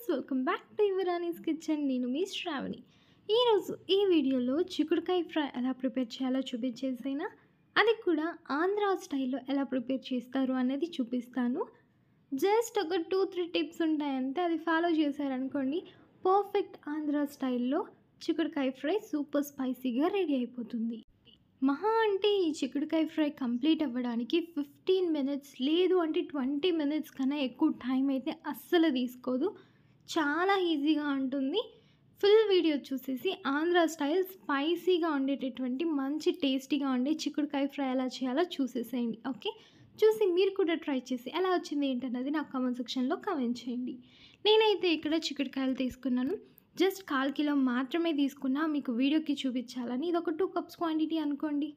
Friends, welcome back to Yuvarani's kitchen. నేను మీ శ్రావణి. ఈరోజు ఈ వీడియోలో చిక్కుడుకాయ ఫ్రై ఎలా ప్రిపేర్ చేయాలో చూపించేసైనా, అది కూడా ఆంధ్ర స్టైల్లో ఎలా ప్రిపేర్ చేస్తారు అనేది చూపిస్తాను. జస్ట్ ఒక 2-3 టిప్స్ ఉంటాయంటే అది ఫాలో చేశారనుకోండి, పర్ఫెక్ట్ ఆంధ్ర స్టైల్లో చిక్కుడుకాయ ఫ్రై సూపర్ స్పైసీగా రెడీ అయిపోతుంది. మహా అంటే ఈ చిక్కుడుకాయ ఫ్రై కంప్లీట్ అవ్వడానికి 15 మినిట్స్ లేదు అంటే 20 మినిట్స్ కన్నా ఎక్కువ టైం అయితే అస్సలు తీసుకోదు. చాలా ఈజీగా ఉంటుంది. ఫుల్ వీడియో చూసేసి ఆంధ్ర స్టైల్ స్పైసీగా ఉండేటటువంటి మంచి టేస్టీగా ఉండే చిక్కుడుకాయ ఫ్రై ఎలా చేయాలో చూసేసేయండి. ఓకే, చూసి మీరు కూడా ట్రై చేసి ఎలా వచ్చింది ఏంటన్నది నాకు కామెంట్ సెక్షన్లో కామెంట్ చేయండి. నేనైతే ఇక్కడ చిక్కుడుకాయలు తీసుకున్నాను. జస్ట్ 1/4 కిలో మాత్రమే తీసుకున్నా, మీకు వీడియోకి చూపించాలని. ఇది ఒక 2 కప్స్ క్వాంటిటీ అనుకోండి.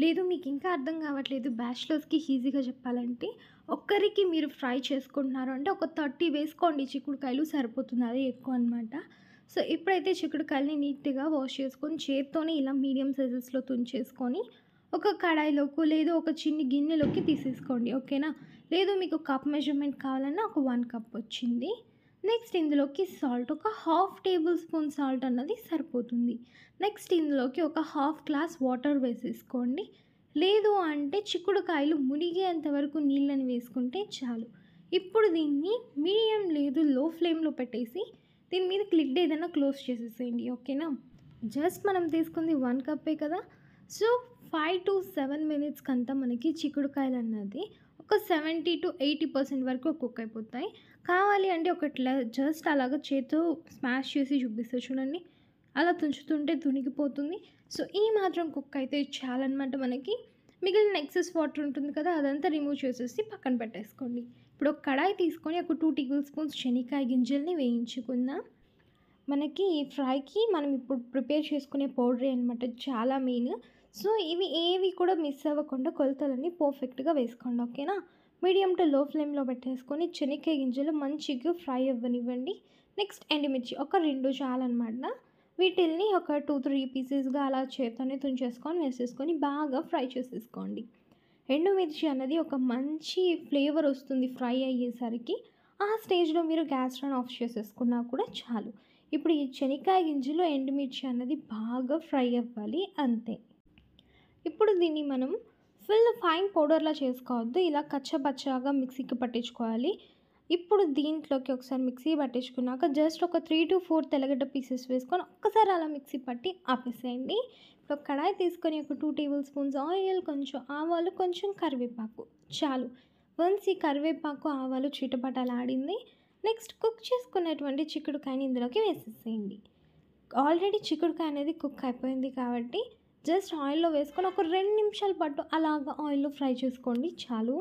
లేదు మీకు ఇంకా అర్థం కావట్లేదు, బ్యాచిలర్స్కి ఈజీగా చెప్పాలంటే, ఒక్కరికి మీరు ఫ్రై చేసుకుంటున్నారు అంటే ఒక 30 వేసుకోండి, చిక్కుడుకాయలు సరిపోతుంది, అదే ఎక్కువ అనమాట. సో ఇప్పుడైతే చిక్కుడుకాయలని నీట్గా వాష్ చేసుకొని చేత్తోనే ఇలా మీడియం సైజెస్లో తుంచేసుకొని ఒక కడాయిలోకి లేదు ఒక చిన్ని గిన్నెలోకి తీసేసుకోండి. ఓకేనా, లేదు మీకు కప్ మెజర్మెంట్ కావాలన్నా ఒక 1 కప్ వచ్చింది. నెక్స్ట్ ఇందులోకి సాల్ట్, ఒక 1/2 టేబుల్ స్పూన్ సాల్ట్ అన్నది సరిపోతుంది. నెక్స్ట్ ఇందులోకి ఒక 1/2 గ్లాస్ వాటర్ వేసేసుకోండి. లేదు అంటే చిక్కుడుకాయలు మునిగేంత వరకు నీళ్ళని వేసుకుంటే చాలు. ఇప్పుడు దీన్ని మీడియం లేదు లో ఫ్లేమ్లో పెట్టేసి దీని మీద లిడ్ ఏదైనా క్లోజ్ చేసేసేయండి. ఓకేనా, జస్ట్ మనం తీసుకుంది 1 కప్పే కదా. సో 5 to 7 మినిట్స్కి అంతా మనకి చిక్కుడుకాయలు అన్నది ఒక 70 to 80% వరకు కుక్ అయిపోతాయి. కావాలి అంటే ఒకట్లా జస్ట్ అలాగ చేతితో స్మాష్ చేసి చూపిస్తే చూడండి, అలా తుంచుతుంటే తునిగిపోతుంది. సో ఈ మాత్రం కుక్ అయితే చాలన్నమాట. మనకి మిగిలిన ఎక్సెస్ వాటర్ ఉంటుంది కదా, అదంతా రిమూవ్ చేసేసి పక్కన పెట్టేసుకోండి. ఇప్పుడు ఒక కడాయి తీసుకొని ఒక 2 టేబుల్ స్పూన్స్ శనగకాయ గింజల్ని వేయించుకుందాం. మనకి ఈ ఫ్రైకి మనం ఇప్పుడు ప్రిపేర్ చేసుకునే పౌడరే అనమాట చాలా మెయిన్. సో ఇవి ఏవి కూడా మిస్ అవ్వకుండా కొలతలన్నీ పర్ఫెక్ట్గా వేసుకోండి. ఓకేనా, మీడియం టు లో ఫ్లేమ్లో పెట్టేసుకొని శనగకాయ గింజలు మంచిగా ఫ్రై అవ్వనివ్వండి. నెక్స్ట్ ఎండుమిర్చి ఒక 2 చాలన్నమాట. వీటిల్ని ఒక 2-3 పీసెస్గా అలా చేత్తోనే తుంచేసుకొని వేసేసుకొని బాగా ఫ్రై చేసేసుకోండి. ఎండుమిర్చి అన్నది ఒక మంచి ఫ్లేవర్ వస్తుంది ఫ్రై అయ్యేసరికి. ఆ స్టేజ్లో మీరు గ్యాస్ స్టవ్ ఆఫ్ చేసేసుకున్నా కూడా చాలు. ఇప్పుడు ఈ శనగకాయ గింజలు ఎండుమిర్చి అన్నది బాగా ఫ్రై అవ్వాలి, అంతే. ఇప్పుడు దీన్ని మనం ఫుల్ ఫైన్ పౌడర్లా చేసుకోవద్దు, ఇలా కచ్చపచ్చగా మిక్సీకి పట్టించుకోవాలి. ఇప్పుడు దీంట్లోకి ఒకసారి మిక్సీ పట్టించుకున్నాక జస్ట్ ఒక 3 to 4 తెల్లగడ్డ పీసెస్ వేసుకొని ఒక్కసారి అలా మిక్సీ పట్టి ఆపేసేయండి. ఇప్పుడు కడాయి తీసుకొని ఒక 2 టేబుల్ స్పూన్స్ ఆయిల్, కొంచెం ఆవాలు, కొంచెం కరివేపాకు చాలు. వన్స్ ఈ కరివేపాకు ఆవాలు చిటపటలాడింది. నెక్స్ట్ కుక్ చేసుకున్నటువంటి చిక్కుడుకాయని ఇందులోకి వేసేసేయండి. ఆల్రెడీ చిక్కుడుకాయ అనేది కుక్ అయిపోయింది కాబట్టి జస్ట్ ఆయిల్లో వేసుకొని ఒక 2 నిమిషాల పాటు అలాగా ఆయిల్లో ఫ్రై చేసుకోండి చాలు.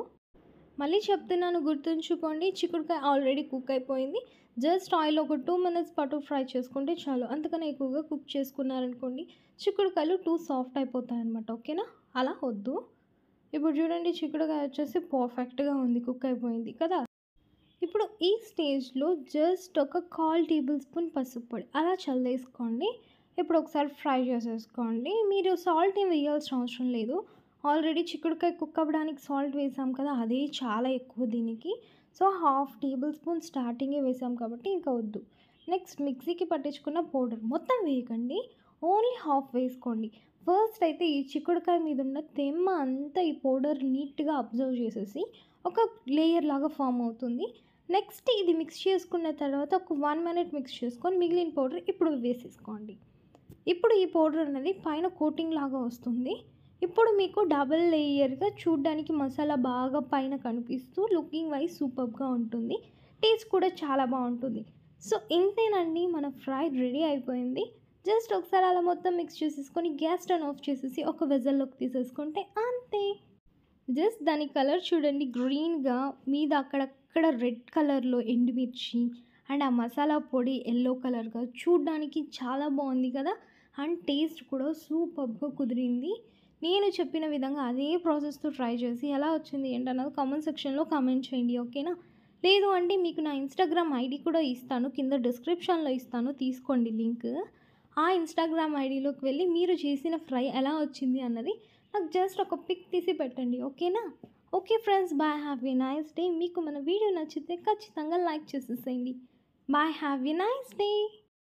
మళ్ళీ చెప్తున్నాను, గుర్తుంచుకోండి, చిక్కుడుకాయ ఆల్రెడీ కుక్ అయిపోయింది. జస్ట్ ఆయిల్లో ఒక 2 మినిట్స్ పాటు ఫ్రై చేసుకుంటే చాలు. అంతకన్నా ఎక్కువగా కుక్ చేసుకున్నారనుకోండి చిక్కుడుకాయలు టూ సాఫ్ట్ అయిపోతాయి అన్నమాట. ఓకేనా, అలా వద్దు. ఇప్పుడు చూడండి, చిక్కుడుకాయ వచ్చేసి పర్ఫెక్ట్గా ఉంది, కుక్ అయిపోయింది కదా. ఇప్పుడు ఈ స్టేజ్లో జస్ట్ ఒక 1/4 టేబుల్ స్పూన్ పసుపు పొడి అలా చల్లేసుకోండి. ఇప్పుడు ఒకసారి ఫ్రై చేసేసుకోండి. మీరు సాల్ట్ ఏం వేయాల్సిన అవసరం లేదు, ఆల్రెడీ చిక్కుడుకాయ కుక్ అవ్వడానికి సాల్ట్ వేసాం కదా, అదే చాలా ఎక్కువ దీనికి. సో 1/2 టేబుల్ స్పూన్ స్టార్టింగే వేసాం కాబట్టి ఇంకా వద్దు. నెక్స్ట్ మిక్సీకి పట్టించుకున్న పౌడర్ మొత్తం వేయకండి, ఓన్లీ 1/2 వేసుకోండి. ఫస్ట్ అయితే ఈ చిక్కుడుకాయ మీద ఉన్న తెమ్మ అంతా ఈ పౌడర్ నీట్గా అబ్జర్వ్ చేసేసి ఒక లేయర్ లాగా ఫామ్ అవుతుంది. నెక్స్ట్ ఇది మిక్స్ చేసుకున్న తర్వాత ఒక 1 మినిట్ మిక్స్ చేసుకొని మిగిలిన పౌడర్ ఇప్పుడు వేసేసుకోండి. ఇప్పుడు ఈ పౌడర్ అనేది పైన కోటింగ్ లాగా వస్తుంది. ఇప్పుడు మీకు డబుల్ లేయర్గా చూడడానికి మసాలా బాగా పైన కనిపిస్తూ లుకింగ్ వైజ్ సూపర్గా ఉంటుంది, టేస్ట్ కూడా చాలా బాగుంటుంది. సో ఇంతేనండి, మన ఫ్రై రెడీ అయిపోయింది. జస్ట్ ఒకసారి అలా మొత్తం మిక్స్ చేసేసుకొని గ్యాస్ టర్న్ ఆఫ్ చేసేసి ఒక వెజల్లోకి తీసేసుకుంటే అంతే. జస్ట్ దాని కలర్ చూడండి, గ్రీన్గా మీద అక్కడక్కడ రెడ్ కలర్లో ఎండుమిర్చి అండ్ ఆ మసాలా పొడి ఎల్లో కలర్గా చూడడానికి చాలా బాగుంది కదా. అండ్ టేస్ట్ కూడా సూపర్గా కుదిరింది. నేను చెప్పిన విధంగా అదే ప్రాసెస్తో ట్రై చేసి ఎలా వచ్చింది ఏంటన్నది కామెంట్ సెక్షన్లో కామెంట్ చేయండి. ఓకేనా, లేదు అంటే మీకు నా ఇన్స్టాగ్రామ్ ఐడి కూడా ఇస్తాను, కింద డిస్క్రిప్షన్లో ఇస్తాను, తీసుకోండి లింక్. ఆ ఇన్స్టాగ్రామ్ ఐడిలోకి వెళ్ళి మీరు చేసిన ఫ్రై ఎలా వచ్చింది అన్నది నాకు జస్ట్ ఒక పిక్ తీసి పెట్టండి. ఓకేనా, okay friends, bye, have a nice day. మీకు మన వీడియో నచ్చితే ఖచ్చితంగా లైక్ చేసేసేయండి. Bye, have a nice day.